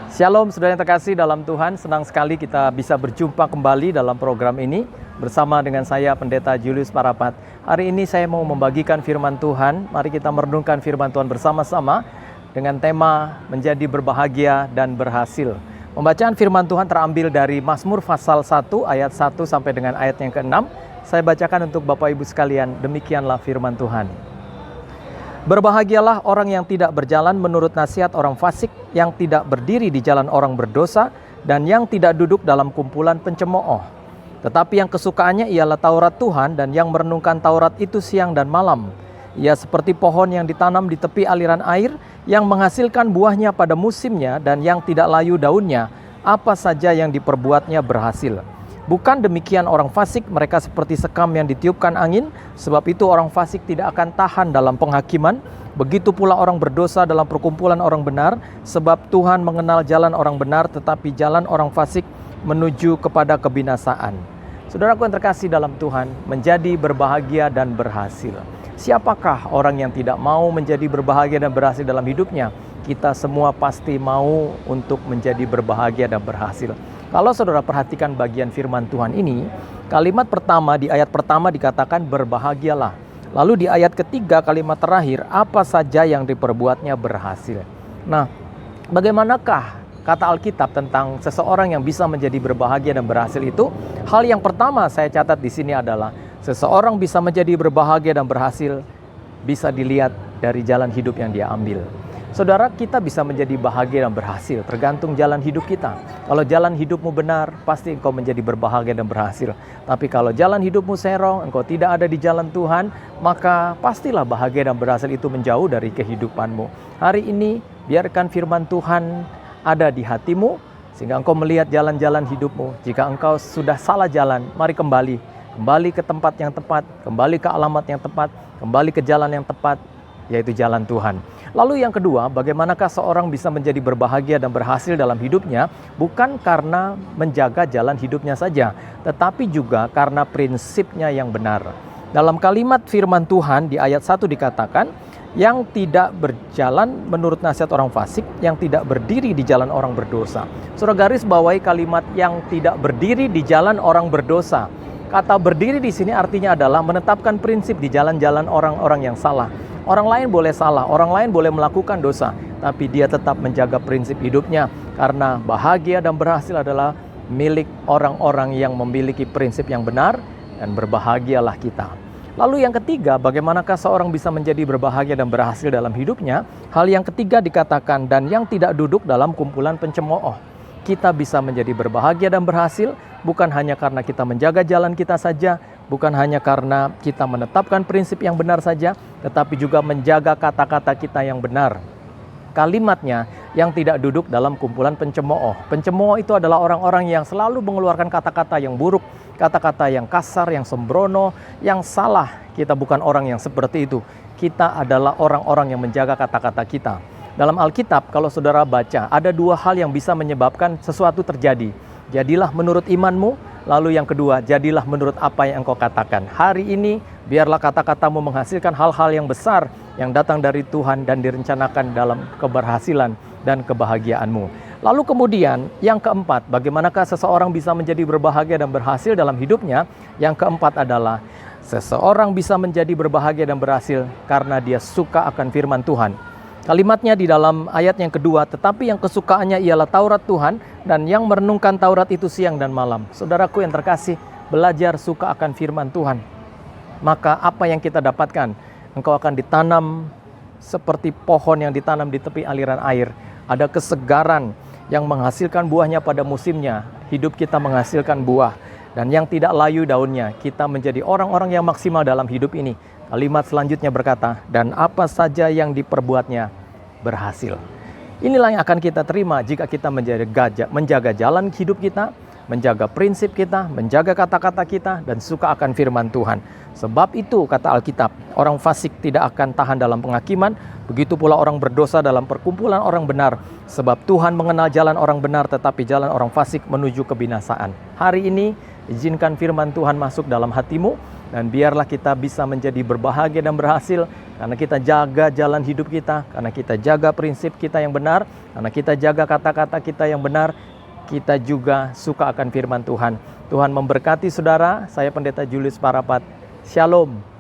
Shalom saudara yang terkasih dalam Tuhan, senang sekali kita bisa berjumpa kembali dalam program ini bersama dengan saya Pendeta Julius Parapat. Hari ini saya mau membagikan firman Tuhan. Mari kita merenungkan firman Tuhan bersama-sama dengan tema menjadi berbahagia dan berhasil. Pembacaan firman Tuhan terambil dari Mazmur pasal 1 ayat 1 sampai dengan ayat yang ke-6. Saya bacakan untuk Bapak Ibu sekalian, demikianlah firman Tuhan. Berbahagialah orang yang tidak berjalan menurut nasihat orang fasik, yang tidak berdiri di jalan orang berdosa, dan yang tidak duduk dalam kumpulan pencemooh. Tetapi yang kesukaannya ialah Taurat Tuhan, dan yang merenungkan Taurat itu siang dan malam. Ia seperti pohon yang ditanam di tepi aliran air, yang menghasilkan buahnya pada musimnya, dan yang tidak layu daunnya, apa saja yang diperbuatnya berhasil. Bukan demikian orang fasik, mereka seperti sekam yang ditiupkan angin, sebab itu orang fasik tidak akan tahan dalam penghakiman. Begitu pula orang berdosa dalam perkumpulan orang benar, sebab Tuhan mengenal jalan orang benar, tetapi jalan orang fasik menuju kepada kebinasaan. Saudaraku yang terkasih dalam Tuhan, menjadi berbahagia dan berhasil. Siapakah orang yang tidak mau menjadi berbahagia dan berhasil dalam hidupnya? Kita semua pasti mau untuk menjadi berbahagia dan berhasil. Kalau saudara perhatikan bagian firman Tuhan ini, kalimat pertama di ayat pertama dikatakan berbahagialah. Lalu di ayat ketiga kalimat terakhir, apa saja yang diperbuatnya berhasil. Nah, bagaimanakah kata Alkitab tentang seseorang yang bisa menjadi berbahagia dan berhasil itu? Hal yang pertama saya catat di sini adalah seseorang bisa menjadi berbahagia dan berhasil bisa dilihat dari jalan hidup yang dia ambil. Saudara, kita bisa menjadi bahagia dan berhasil tergantung jalan hidup kita. Kalau jalan hidupmu benar, pasti engkau menjadi berbahagia dan berhasil. Tapi kalau jalan hidupmu serong, engkau tidak ada di jalan Tuhan, maka pastilah bahagia dan berhasil itu menjauh dari kehidupanmu. Hari ini, biarkan firman Tuhan ada di hatimu, sehingga engkau melihat jalan-jalan hidupmu. Jika engkau sudah salah jalan, mari kembali ke tempat yang tepat, kembali ke alamat yang tepat, kembali ke jalan yang tepat, yaitu jalan Tuhan. Lalu yang kedua, bagaimanakah seorang bisa menjadi berbahagia dan berhasil dalam hidupnya? Bukan karena menjaga jalan hidupnya saja, tetapi juga karena prinsipnya yang benar. Dalam kalimat firman Tuhan di ayat 1 dikatakan, yang tidak berjalan menurut nasihat orang fasik, yang tidak berdiri di jalan orang berdosa. Saudara garis bawahi kalimat yang tidak berdiri di jalan orang berdosa. Kata berdiri di sini artinya adalah menetapkan prinsip di jalan-jalan orang-orang yang salah. Orang lain boleh salah, orang lain boleh melakukan dosa, tapi dia tetap menjaga prinsip hidupnya, karena bahagia dan berhasil adalah milik orang-orang yang memiliki prinsip yang benar, dan berbahagialah kita. Lalu yang ketiga, bagaimanakah seorang bisa menjadi berbahagia dan berhasil dalam hidupnya? Hal yang ketiga dikatakan, dan yang tidak duduk dalam kumpulan pencemooh. Kita bisa menjadi berbahagia dan berhasil bukan hanya karena kita menjaga jalan kita saja, bukan hanya karena kita menetapkan prinsip yang benar saja, tetapi juga menjaga kata-kata kita yang benar. Kalimatnya yang tidak duduk dalam kumpulan pencemooh. Pencemooh itu adalah orang-orang yang selalu mengeluarkan kata-kata yang buruk, kata-kata yang kasar, yang sembrono, yang salah. Kita bukan orang yang seperti itu. Kita adalah orang-orang yang menjaga kata-kata kita. Dalam Alkitab, kalau saudara baca, ada dua hal yang bisa menyebabkan sesuatu terjadi. Jadilah menurut imanmu, lalu yang kedua, jadilah menurut apa yang engkau katakan. Hari ini, biarlah kata-katamu menghasilkan hal-hal yang besar yang datang dari Tuhan dan direncanakan dalam keberhasilan dan kebahagiaanmu. Lalu kemudian, yang keempat, bagaimanakah seseorang bisa menjadi berbahagia dan berhasil dalam hidupnya? Yang keempat adalah, seseorang bisa menjadi berbahagia dan berhasil karena dia suka akan firman Tuhan. Kalimatnya di dalam ayat yang kedua, tetapi yang kesukaannya ialah Taurat Tuhan, dan yang merenungkan Taurat itu siang dan malam. Saudaraku yang terkasih, belajar suka akan firman Tuhan. Maka apa yang kita dapatkan? Engkau akan ditanam seperti pohon yang ditanam di tepi aliran air. Ada kesegaran yang menghasilkan buahnya pada musimnya. Hidup kita menghasilkan buah. Dan yang tidak layu daunnya, kita menjadi orang-orang yang maksimal dalam hidup ini. Kalimat selanjutnya berkata, dan apa saja yang diperbuatnya berhasil. Inilah yang akan kita terima jika kita menjaga jalan hidup kita, menjaga prinsip kita, menjaga kata-kata kita, dan suka akan firman Tuhan. Sebab itu kata Alkitab, orang fasik tidak akan tahan dalam penghakiman, begitu pula orang berdosa dalam perkumpulan orang benar. Sebab Tuhan mengenal jalan orang benar, tetapi jalan orang fasik menuju kebinasaan. Hari ini, izinkan firman Tuhan masuk dalam hatimu, dan biarlah kita bisa menjadi berbahagia dan berhasil karena kita jaga jalan hidup kita, karena kita jaga prinsip kita yang benar, karena kita jaga kata-kata kita yang benar, kita juga suka akan firman Tuhan. Tuhan memberkati saudara. Saya Pendeta Julius Parapat. Shalom.